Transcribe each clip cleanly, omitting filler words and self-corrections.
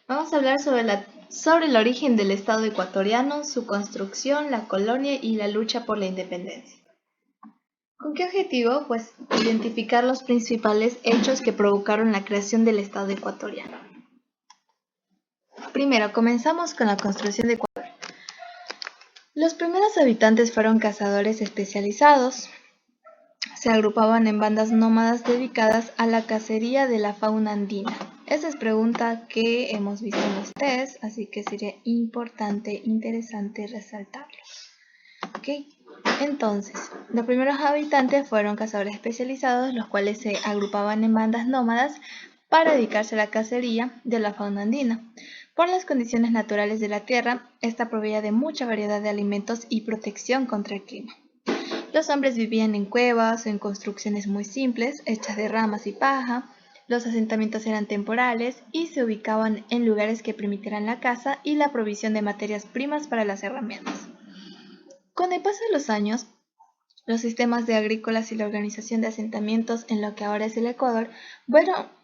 Vamos a hablar sobre el origen del Estado ecuatoriano, su construcción, la colonia y la lucha por la independencia. ¿Con qué objetivo? Pues identificar los principales hechos que provocaron la creación del Estado ecuatoriano. Primero, comenzamos con la construcción de Ecuador. Los primeros habitantes fueron cazadores especializados. Se agrupaban en bandas nómadas dedicadas a la cacería de la fauna andina. Esa es pregunta que hemos visto en los test, así que sería importante, interesante resaltarlo. ¿Ok? Entonces, los primeros habitantes fueron cazadores especializados, los cuales se agrupaban en bandas nómadas para dedicarse a la cacería de la fauna andina. Por las condiciones naturales de la tierra, esta proveía de mucha variedad de alimentos y protección contra el clima. Los hombres vivían en cuevas o en construcciones muy simples, hechas de ramas y paja. Los asentamientos eran temporales y se ubicaban en lugares que permitieran la caza y la provisión de materias primas para las herramientas. Con el paso de los años, los sistemas de agrícolas y la organización de asentamientos en lo que ahora es el Ecuador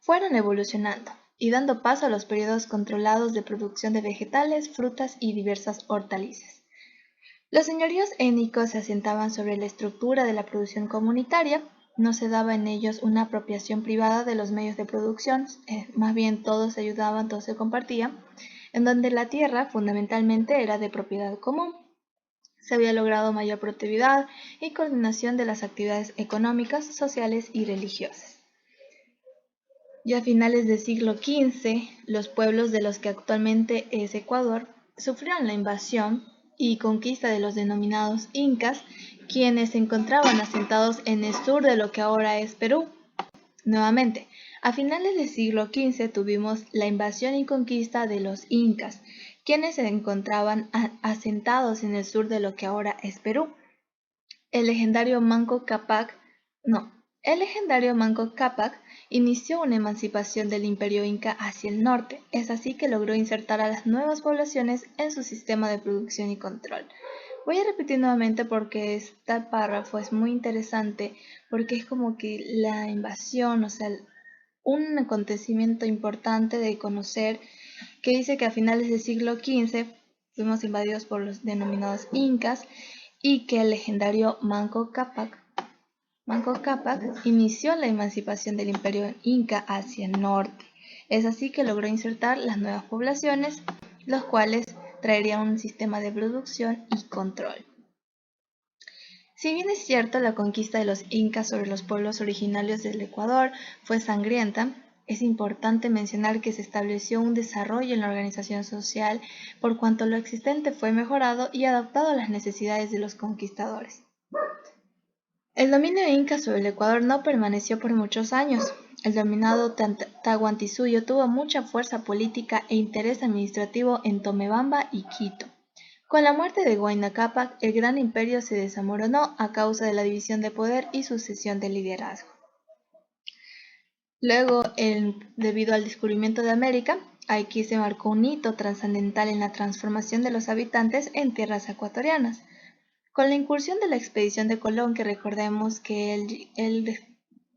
fueron evolucionando y dando paso a los periodos controlados de producción de vegetales, frutas y diversas hortalizas. Los señoríos étnicos se asentaban sobre la estructura de la producción comunitaria, no se daba en ellos una apropiación privada de los medios de producción, más bien todos se ayudaban, todos se compartían, en donde la tierra fundamentalmente era de propiedad común. Se había logrado mayor productividad y coordinación de las actividades económicas, sociales y religiosas. Ya a finales del siglo XV, los pueblos de los que actualmente es Ecuador sufrieron la invasión y conquista de los denominados incas, quienes se encontraban asentados en el sur de lo que ahora es Perú. Nuevamente, a finales del siglo XV tuvimos la invasión y conquista de los incas, quienes se encontraban asentados en el sur de lo que ahora es Perú. El legendario Manco Cápac inició una emancipación del imperio inca hacia el norte. Es así que logró insertar a las nuevas poblaciones en su sistema de producción y control. Voy a repetir nuevamente porque este párrafo es muy interesante, porque es como que la invasión, o sea, un acontecimiento importante de conocer, que dice que a finales del siglo XV fuimos invadidos por los denominados incas y que el legendario Manco Cápac inició la emancipación del imperio inca hacia el norte. Es así que logró insertar las nuevas poblaciones, los cuales traerían un sistema de producción y control. Si bien es cierto la conquista de los incas sobre los pueblos originarios del Ecuador fue sangrienta, es importante mencionar que se estableció un desarrollo en la organización social por cuanto lo existente fue mejorado y adaptado a las necesidades de los conquistadores. El dominio inca sobre el Ecuador no permaneció por muchos años. El dominado Tahuantinsuyo tuvo mucha fuerza política e interés administrativo en Tomebamba y Quito. Con la muerte de Huayna Cápac, el gran imperio se desamoronó a causa de la división de poder y sucesión de liderazgo. Luego, debido al descubrimiento de América, aquí se marcó un hito trascendental en la transformación de los habitantes en tierras ecuatorianas. Con la incursión de la expedición de Colón, que recordemos que él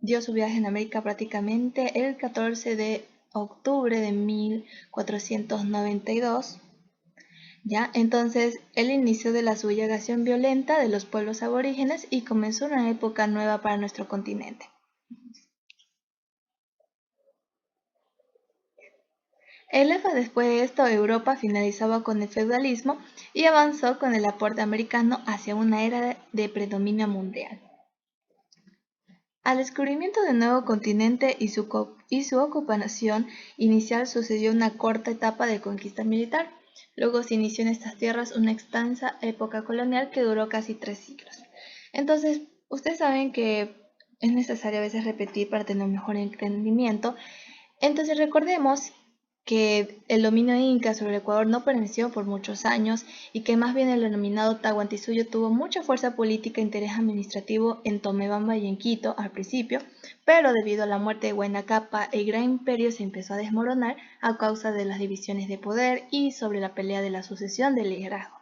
dio su viaje en América prácticamente el 14 de octubre de 1492, ¿ya? Entonces, él inició de la sublevación violenta de los pueblos aborígenes y comenzó una época nueva para nuestro continente. Después de esto, Europa finalizaba con el feudalismo y avanzó con el aporte americano hacia una era de predominio mundial. Al descubrimiento del nuevo continente y su ocupación inicial sucedió una corta etapa de conquista militar. Luego se inició en estas tierras una extensa época colonial que duró casi 3 siglos. Entonces, ustedes saben que es necesario a veces repetir para tener un mejor entendimiento. Entonces recordemos que el dominio inca sobre el Ecuador no permaneció por muchos años y que más bien el denominado Tahuantinsuyo tuvo mucha fuerza política e interés administrativo en Tomebamba y en Quito al principio, pero debido a la muerte de Huayna Cápac, el gran imperio se empezó a desmoronar a causa de las divisiones de poder y sobre la pelea de la sucesión del liderazgo.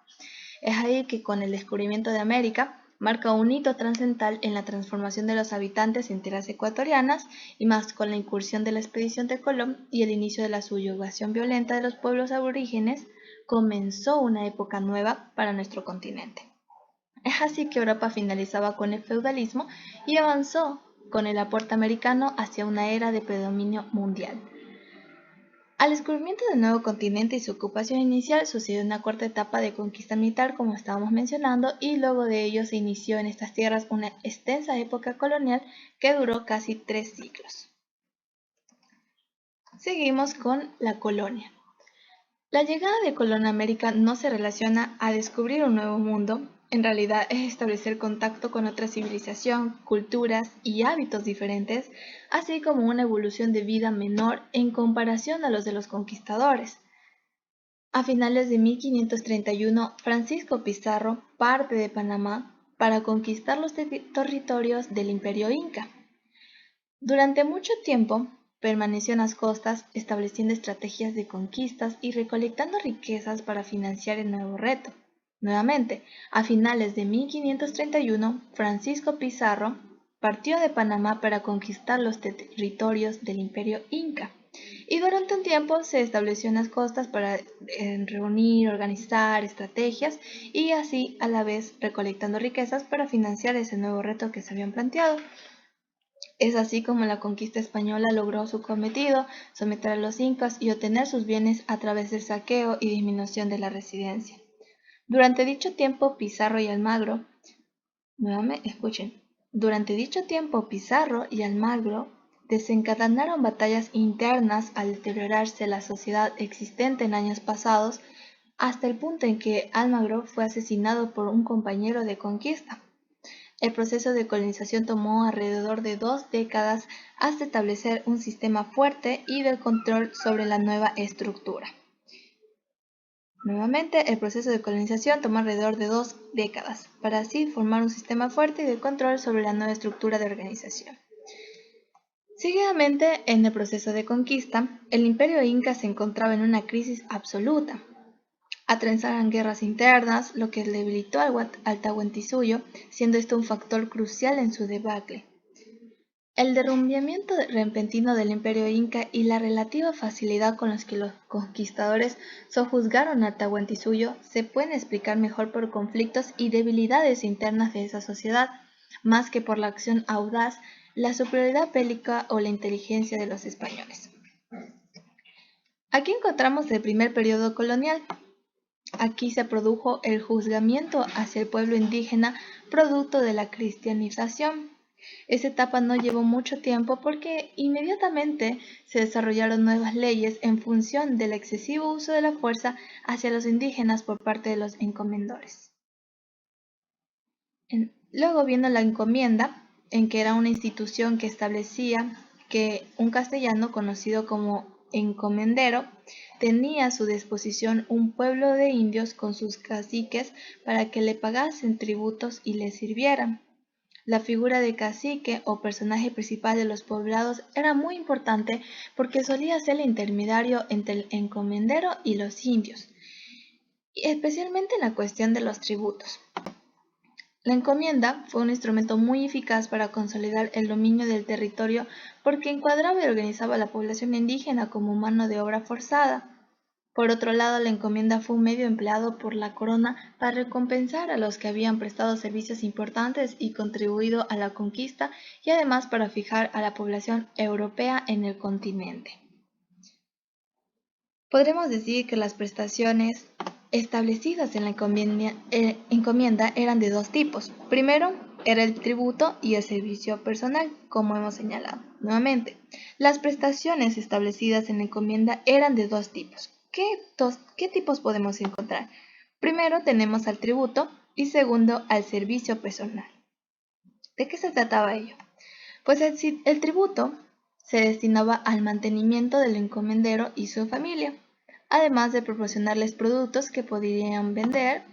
Es ahí que con el descubrimiento de América marca un hito trascendental en la transformación de los habitantes en tierras ecuatorianas, y más con la incursión de la expedición de Colón y el inicio de la subyugación violenta de los pueblos aborígenes, comenzó una época nueva para nuestro continente. Es así que Europa finalizaba con el feudalismo y avanzó con el aporte americano hacia una era de predominio mundial. Al descubrimiento del nuevo continente y su ocupación inicial sucedió una cuarta etapa de conquista militar, como estábamos mencionando, y luego de ello se inició en estas tierras una extensa época colonial que duró casi 3 siglos. Seguimos con la colonia. La llegada de Colón a América no se relaciona a descubrir un nuevo mundo, en realidad es establecer contacto con otra civilización, culturas y hábitos diferentes, así como una evolución de vida menor en comparación a los de los conquistadores. A finales de 1531, Francisco Pizarro parte de Panamá para conquistar los territorios del Imperio Inca. Durante mucho tiempo, permaneció en las costas, estableciendo estrategias de conquistas y recolectando riquezas para financiar el nuevo reto. Nuevamente, a finales de 1531, Francisco Pizarro partió de Panamá para conquistar los territorios del Imperio Inca, y durante un tiempo se estableció en las costas para reunir, organizar estrategias y así a la vez recolectando riquezas para financiar ese nuevo reto que se habían planteado. Es así como la conquista española logró su cometido, someter a los incas y obtener sus bienes a través del saqueo y disminución de la residencia. Durante dicho tiempo, Pizarro y Almagro desencadenaron batallas internas al deteriorarse la sociedad existente en años pasados, hasta el punto en que Almagro fue asesinado por un compañero de conquista. El proceso de colonización tomó alrededor de 2 décadas hasta establecer un sistema fuerte y del control sobre la nueva estructura. Nuevamente, el proceso de colonización tomó alrededor de 2 décadas, para así formar un sistema fuerte y de control sobre la nueva estructura de organización. Seguidamente, en el proceso de conquista, el imperio inca se encontraba en una crisis absoluta. Atraviesaron guerras internas, lo que debilitó al Tahuantinsuyo, siendo esto un factor crucial en su debacle. El derrumbamiento repentino del imperio inca y la relativa facilidad con la que los conquistadores sojuzgaron al Tahuantinsuyo se pueden explicar mejor por conflictos y debilidades internas de esa sociedad, más que por la acción audaz, la superioridad bélica o la inteligencia de los españoles. Aquí encontramos el primer periodo colonial. Aquí se produjo el juzgamiento hacia el pueblo indígena producto de la cristianización. Esta etapa no llevó mucho tiempo porque inmediatamente se desarrollaron nuevas leyes en función del excesivo uso de la fuerza hacia los indígenas por parte de los encomendores. Luego vino la encomienda, en que era una institución que establecía que un castellano conocido como encomendero tenía a su disposición un pueblo de indios con sus caciques para que le pagasen tributos y le sirvieran. La figura de cacique o personaje principal de los poblados era muy importante porque solía ser el intermediario entre el encomendero y los indios, y especialmente en la cuestión de los tributos. La encomienda fue un instrumento muy eficaz para consolidar el dominio del territorio porque encuadraba y organizaba a la población indígena como mano de obra forzada. Por otro lado, la encomienda fue un medio empleado por la corona para recompensar a los que habían prestado servicios importantes y contribuido a la conquista, y además para fijar a la población europea en el continente. Podremos decir que las prestaciones establecidas en la encomienda eran de 2 tipos. Primero, era el tributo y el servicio personal, como hemos señalado. Nuevamente, las prestaciones establecidas en la encomienda eran de 2 tipos. ¿Qué tipos podemos encontrar? Primero tenemos al tributo y segundo al servicio personal. ¿De qué se trataba ello? Pues el tributo se destinaba al mantenimiento del encomendero y su familia, además de proporcionarles productos que podrían vender,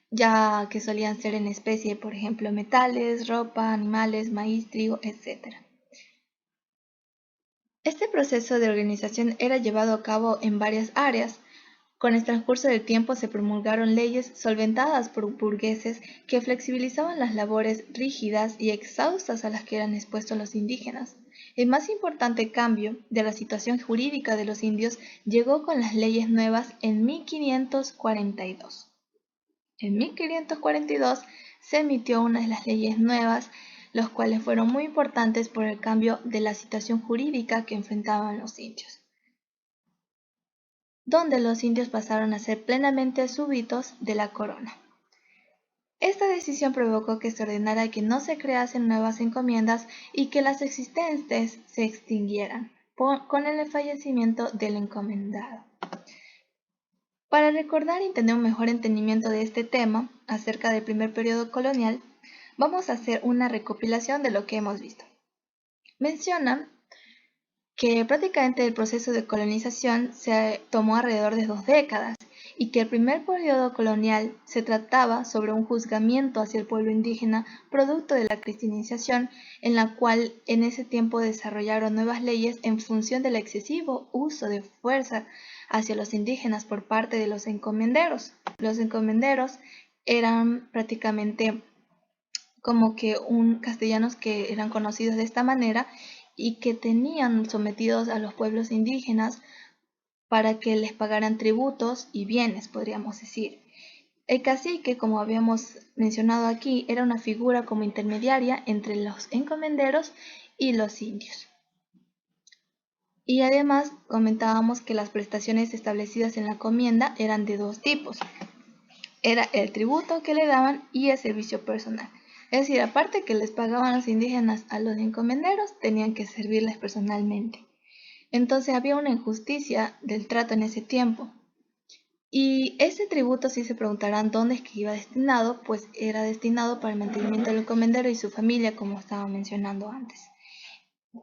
ya que solían ser en especie, por ejemplo, metales, ropa, animales, maíz, trigo, etc. Este proceso de organización era llevado a cabo en varias áreas. Con el transcurso del tiempo se promulgaron leyes solventadas por burgueses que flexibilizaban las labores rígidas y exhaustas a las que eran expuestos los indígenas. El más importante cambio de la situación jurídica de los indios llegó con las leyes nuevas en 1542. En 1542 se emitió una de las leyes nuevas, los cuales fueron muy importantes por el cambio de la situación jurídica que enfrentaban los indios, donde los indios pasaron a ser plenamente súbditos de la corona. Esta decisión provocó que se ordenara que no se creasen nuevas encomiendas y que las existentes se extinguieran con el fallecimiento del encomendado. Para recordar y tener un mejor entendimiento de este tema acerca del primer periodo colonial, vamos a hacer una recopilación de lo que hemos visto. Mencionan que prácticamente el proceso de colonización se tomó alrededor de 2 décadas y que el primer periodo colonial se trataba sobre un juzgamiento hacia el pueblo indígena producto de la cristianización, en la cual en ese tiempo desarrollaron nuevas leyes en función del excesivo uso de fuerza hacia los indígenas por parte de los encomenderos. Los encomenderos eran prácticamente como que castellanos que eran conocidos de esta manera y que tenían sometidos a los pueblos indígenas para que les pagaran tributos y bienes, podríamos decir. El cacique, como habíamos mencionado aquí, era una figura como intermediaria entre los encomenderos y los indios. Y además comentábamos que las prestaciones establecidas en la encomienda eran de 2 tipos. Era el tributo que le daban y el servicio personal. Es decir, aparte que les pagaban los indígenas a los encomenderos, tenían que servirles personalmente. Entonces había una injusticia del trato en ese tiempo. Y ese tributo, si se preguntarán dónde es que iba destinado, pues era destinado para el mantenimiento del encomendero y su familia, como estaba mencionando antes.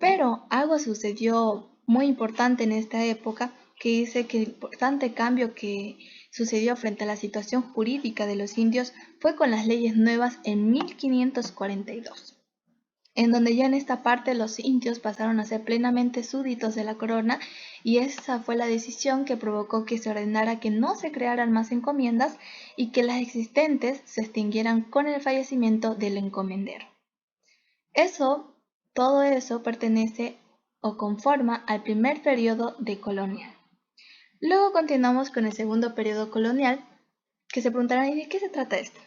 Pero algo sucedió muy importante en esta época que dice que el importante cambio que sucedió frente a la situación jurídica de los indios fue con las leyes nuevas en 1542, en donde ya en esta parte los indios pasaron a ser plenamente súbditos de la corona, y esa fue la decisión que provocó que se ordenara que no se crearan más encomiendas y que las existentes se extinguieran con el fallecimiento del encomendero. Todo eso pertenece o conforma al primer periodo de colonial. Luego continuamos con el segundo periodo colonial, que se preguntarán, ¿y de qué se trata esto?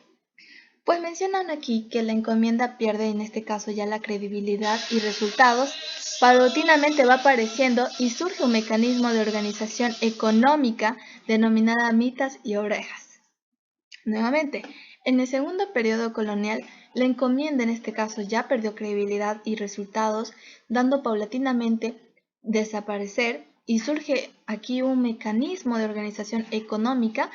Pues mencionan aquí que la encomienda pierde en este caso ya la credibilidad y resultados paulatinamente va apareciendo y surge un mecanismo de organización económica denominada mitas y orejas. Nuevamente, en el segundo periodo colonial, la encomienda en este caso ya perdió credibilidad y resultados, dando paulatinamente desaparecer, y surge aquí un mecanismo de organización económica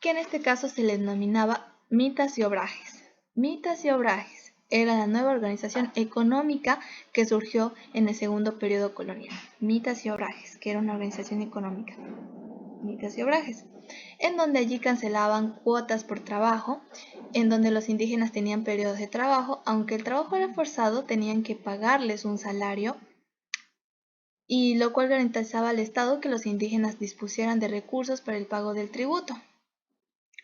que en este caso se le denominaba mitas y obrajes. Mitas y obrajes era la nueva organización económica que surgió en el segundo periodo colonial. Mitas y obrajes, que era una organización económica. Mitas y obrajes, en donde allí cancelaban cuotas por trabajo, en donde los indígenas tenían periodos de trabajo, aunque el trabajo era forzado, tenían que pagarles un salario, y lo cual garantizaba al Estado que los indígenas dispusieran de recursos para el pago del tributo.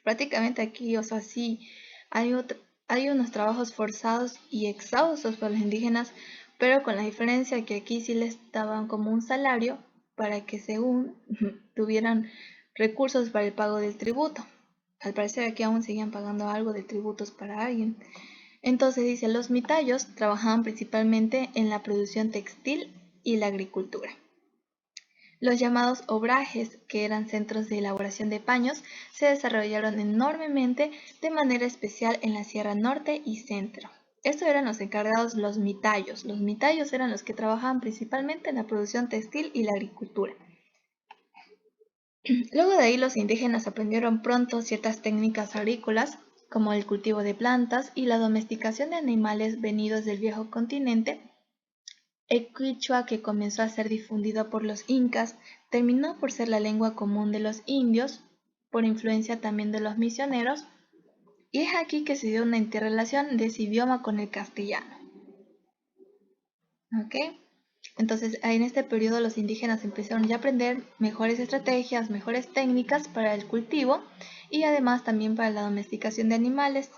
Prácticamente aquí, o sea, sí, hay unos trabajos forzados y exhaustos para los indígenas, pero con la diferencia que aquí sí les daban como un salario para que según tuvieran recursos para el pago del tributo. Al parecer aquí aún seguían pagando algo de tributos para alguien. Entonces dice, los mitayos trabajaban principalmente en la producción textil y la agricultura. Los llamados obrajes, que eran centros de elaboración de paños, se desarrollaron enormemente, de manera especial en la Sierra Norte y Centro. Estos eran los encargados, los mitayos. Los mitayos eran los que trabajaban principalmente en la producción textil y la agricultura. Luego de ahí los indígenas aprendieron pronto ciertas técnicas agrícolas, como el cultivo de plantas y la domesticación de animales venidos del viejo continente. El quichua, que comenzó a ser difundido por los incas, terminó por ser la lengua común de los indios, por influencia también de los misioneros, y es aquí que se dio una interrelación de ese idioma con el castellano. ¿Ok? Entonces, en este periodo los indígenas empezaron ya a aprender mejores estrategias, mejores técnicas para el cultivo y además también para la domesticación de animales.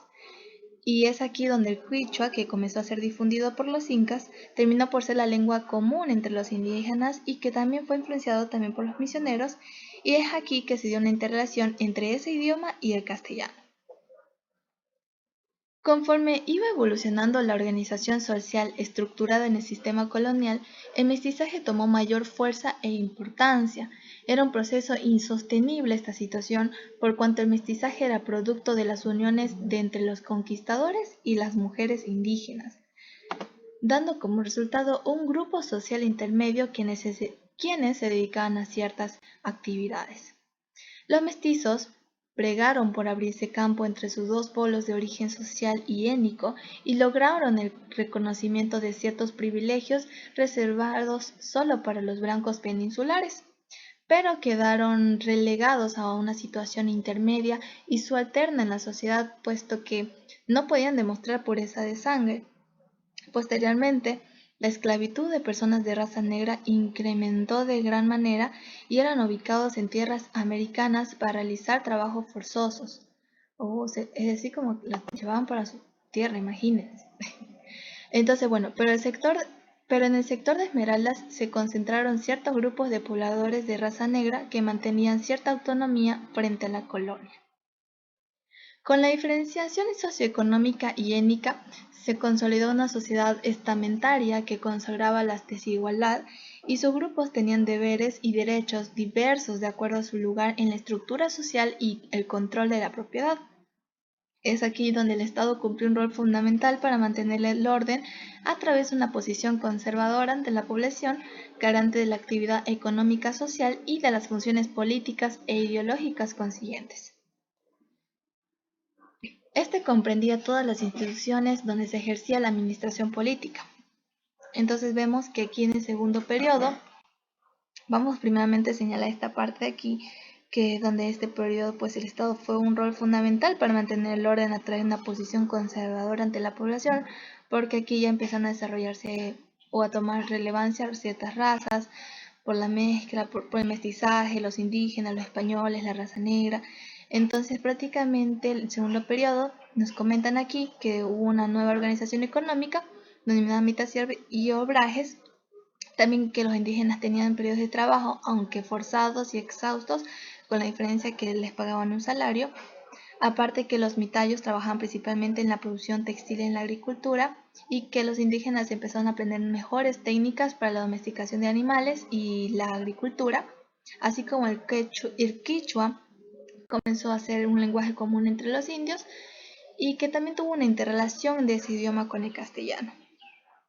Y es aquí donde el quichua, que comenzó a ser difundido por los incas, terminó por ser la lengua común entre los indígenas y que también fue influenciado también por los misioneros, y es aquí que se dio una interrelación entre ese idioma y el castellano. Conforme iba evolucionando la organización social estructurada en el sistema colonial, el mestizaje tomó mayor fuerza e importancia. Era un proceso insostenible esta situación, por cuanto el mestizaje era producto de las uniones de entre los conquistadores y las mujeres indígenas, dando como resultado un grupo social intermedio quienes se dedicaban a ciertas actividades. Los mestizos pregaron por abrirse campo entre sus dos polos de origen social y étnico y lograron el reconocimiento de ciertos privilegios reservados solo para los blancos peninsulares, pero quedaron relegados a una situación intermedia y subalterna en la sociedad, puesto que no podían demostrar pureza de sangre. Posteriormente, la esclavitud de personas de raza negra incrementó de gran manera y eran ubicados en tierras americanas para realizar trabajos forzosos. Es decir, como las llevaban para su tierra, imagínense. Entonces, bueno, pero en el sector de Esmeraldas se concentraron ciertos grupos de pobladores de raza negra que mantenían cierta autonomía frente a la colonia. Con la diferenciación socioeconómica y étnica, se consolidó una sociedad estamentaria que consagraba la desigualdad y sus grupos tenían deberes y derechos diversos de acuerdo a su lugar en la estructura social y el control de la propiedad. Es aquí donde el Estado cumplió un rol fundamental para mantener el orden a través de una posición conservadora ante la población, garante de la actividad económica social y de las funciones políticas e ideológicas consiguientes. Este comprendía todas las instituciones donde se ejercía la administración política. Entonces vemos que aquí en el segundo periodo, vamos primeramente a señalar esta parte de aquí, que donde este periodo pues el Estado fue un rol fundamental para mantener el orden a través de una posición conservadora ante la población, porque aquí ya empezaron a desarrollarse o a tomar relevancia ciertas razas, por la mezcla, por el mestizaje, los indígenas, los españoles, la raza negra. Entonces prácticamente el segundo periodo nos comentan aquí que hubo una nueva organización económica denominada mitas y obrajes, también que los indígenas tenían periodos de trabajo, aunque forzados y exhaustos, con la diferencia que les pagaban un salario. Aparte que los mitayos trabajaban principalmente en la producción textil y en la agricultura, y que los indígenas empezaron a aprender mejores técnicas para la domesticación de animales y la agricultura, así como el quichua comenzó a ser un lenguaje común entre los indios y que también tuvo una interrelación de ese idioma con el castellano.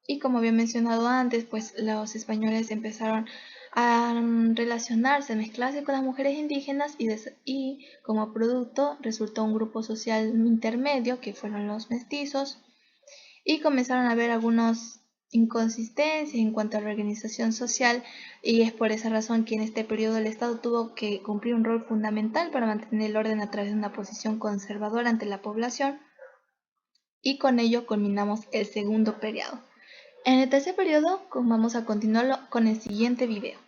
Y como había mencionado antes, pues los españoles empezaron a relacionarse, a mezclarse con las mujeres indígenas y como producto resultó un grupo social intermedio que fueron los mestizos y comenzaron a haber algunas inconsistencias en cuanto a la organización social y es por esa razón que en este periodo el Estado tuvo que cumplir un rol fundamental para mantener el orden a través de una posición conservadora ante la población y con ello culminamos el segundo periodo. En el tercer periodo vamos a continuarlo con el siguiente video.